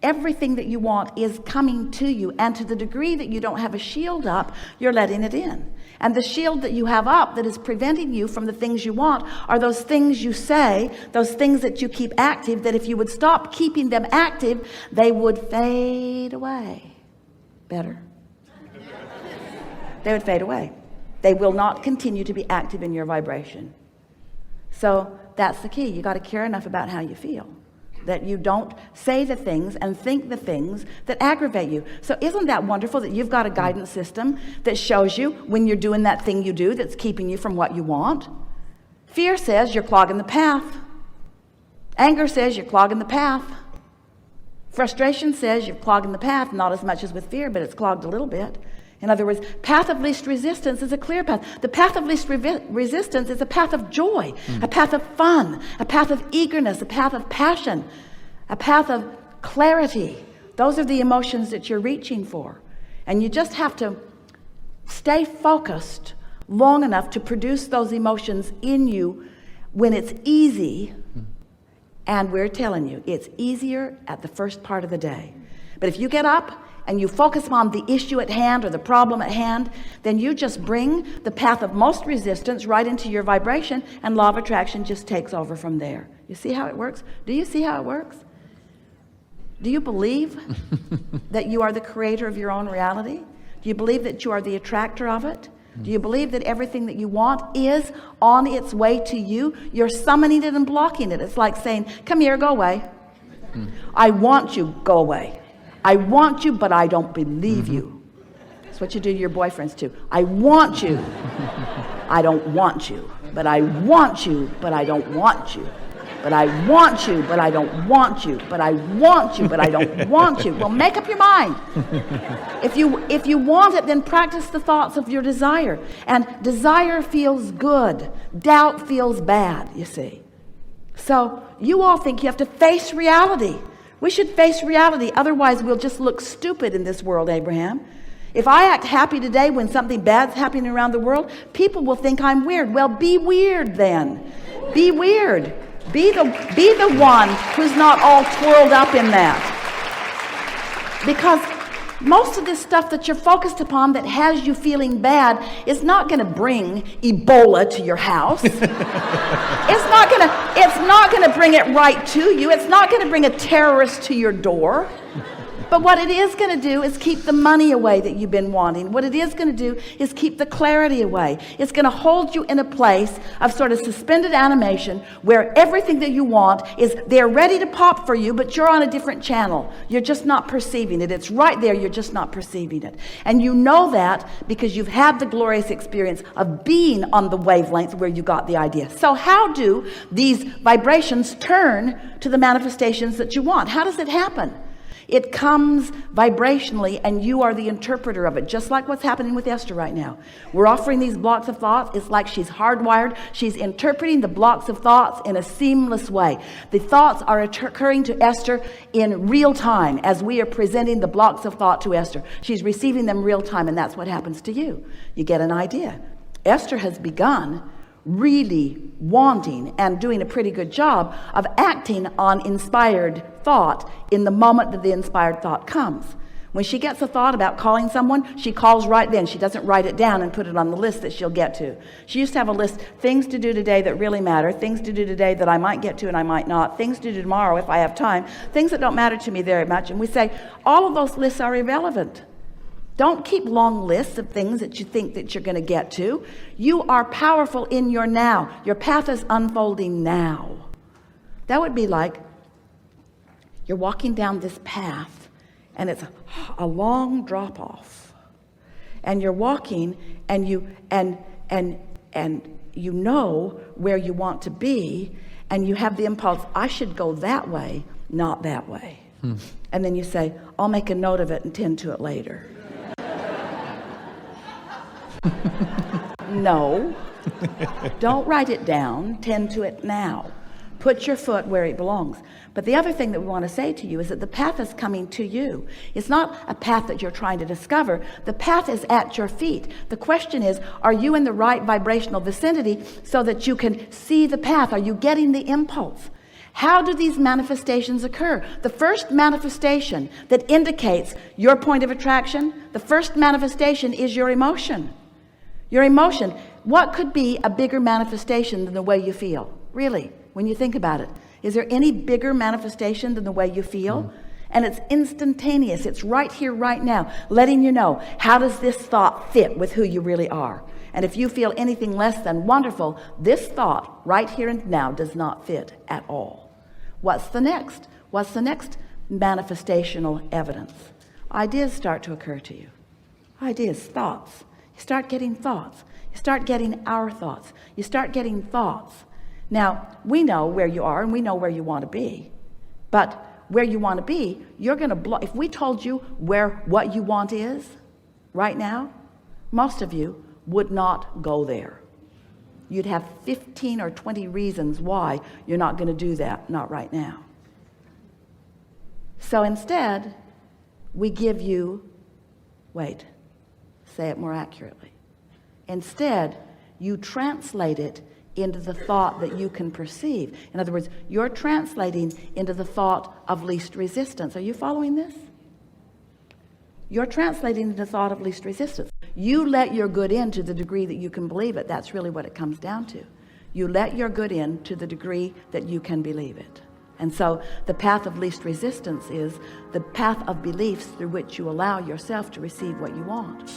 Everything that you want is coming to you, and to the degree that you don't have a shield up, you're letting it in. And the shield that you have up that is preventing you from the things you want are those things you say, those things that you keep active, that if you would stop keeping them active, they would fade away. Better. They would fade away. They will not continue to be active in your vibration. So that's the key. You got to care enough about how you feel, that you don't say the things and think the things that aggravate you. So isn't that wonderful that you've got a guidance system that shows you when you're doing that thing you do that's keeping you from what you want? Fear says you're clogging the path. Anger says you're clogging the path. Frustration says you're clogging the path, not as much as with fear, but it's clogged a little bit. In other words, path of least resistance is a clear path. The path of least resistance is a path of joy, a path of fun, a path of eagerness, a path of passion, a path of clarity. Those are the emotions that you're reaching for. And you just have to stay focused long enough to produce those emotions in you when it's easy. And we're telling you, it's easier at the first part of the day. But if you get up and you focus on the issue at hand or the problem at hand, then you just bring the path of most resistance right into your vibration, and law of attraction just takes over from there. You see how it works? Do you see how it works? Do you believe that you are the creator of your own reality? Do you believe that you are the attractor of it? Do you believe that everything that you want is on its way to you? You're summoning it and blocking it. It's like saying, come here, go away. I want you, go away. I want you, but I don't believe you. That's what you do to your boyfriends too. I want you. I don't want you. But I want you, but I don't want you. But I want you, but I don't want you. But I want you, but I don't want you. Well, make up your mind. If you want it, then practice the thoughts of your desire. And desire feels good. Doubt feels bad, you see. So you all think you have to face reality. We should face reality, otherwise we'll just look stupid in this world, Abraham. If I act happy today when something bad's happening around the world, people will think I'm weird. Well, be weird then. Be weird. Be the one who's not all twirled up in that. Because most of this stuff that you're focused upon that has you feeling bad is not going to bring Ebola to your house. It's not going to bring it right to you. It's not going to bring a terrorist to your door. But what it is going to do is keep the money away that you've been wanting. What it is going to do is keep the clarity away. It's going to hold you in a place of sort of suspended animation where everything that you want is there ready to pop for you, but you're on a different channel. You're just not perceiving it. It's right there. You're just not perceiving it. And you know that because you've had the glorious experience of being on the wavelength where you got the idea. So how do these vibrations turn to the manifestations that you want? How does it happen? It comes vibrationally, and you are the interpreter of it, just like what's happening with Esther right now. We're offering these blocks of thoughts. It's like she's hardwired. She's interpreting the blocks of thoughts in a seamless way. The thoughts are occurring to Esther in real time as we are presenting the blocks of thought to Esther. She's receiving them real time, and that's what happens to you. You get an idea. Esther has begun really wanting and doing a pretty good job of acting on inspired thought in the moment that the inspired thought comes. When she gets a thought about calling someone, she calls right then. She doesn't write it down and put it on the list that she'll get to. She used to have a list, things to do today that really matter, things to do today that I might get to and I might not, things to do tomorrow if I have time, things that don't matter to me very much. And we say, all of those lists are irrelevant. Don't keep long lists of things that you think that you're going to get to. You are powerful in your now. Your path is unfolding now. That would be like you're walking down this path and it's a long drop off. And you're walking and you know where you want to be, and you have the impulse, I should go that way, not that way. And then you say, I'll make a note of it and tend to it later. No, don't write it down. Tend to it now. Put your foot where it belongs. But the other thing that we want to say to you is that the path is coming to you. It's not a path that you're trying to discover. The path is at your feet. The question is, are you in the right vibrational vicinity so that you can see the path? Are you getting the impulse? How do these manifestations occur? The first manifestation that indicates your point of attraction, the first manifestation is your emotion. Your emotion. What could be a bigger manifestation than the way you feel? Really, when you think about it. Is there any bigger manifestation than the way you feel? And it's instantaneous. It's right here, right now, letting you know, how does this thought fit with who you really are? And if you feel anything less than wonderful, this thought right here and now does not fit at all. What's the next? What's the next manifestational evidence? Ideas start to occur to you. Ideas, thoughts. You start getting thoughts. You start getting our thoughts. You start getting thoughts. Now, we know where you are and we know where you want to be. But where you want to be, you're going to block. If we told you what you want is right now, most of you would not go there. You'd have 15 or 20 reasons why you're not going to do that, not right now. So instead, we give you, say it more accurately. Instead, you translate it into the thought that you can perceive. In other words, you're translating into the thought of least resistance. Are you following this? You're translating into the thought of least resistance. You let your good in to the degree that you can believe it. That's really what it comes down to. You let your good in to the degree that you can believe it. And so the path of least resistance is the path of beliefs through which you allow yourself to receive what you want.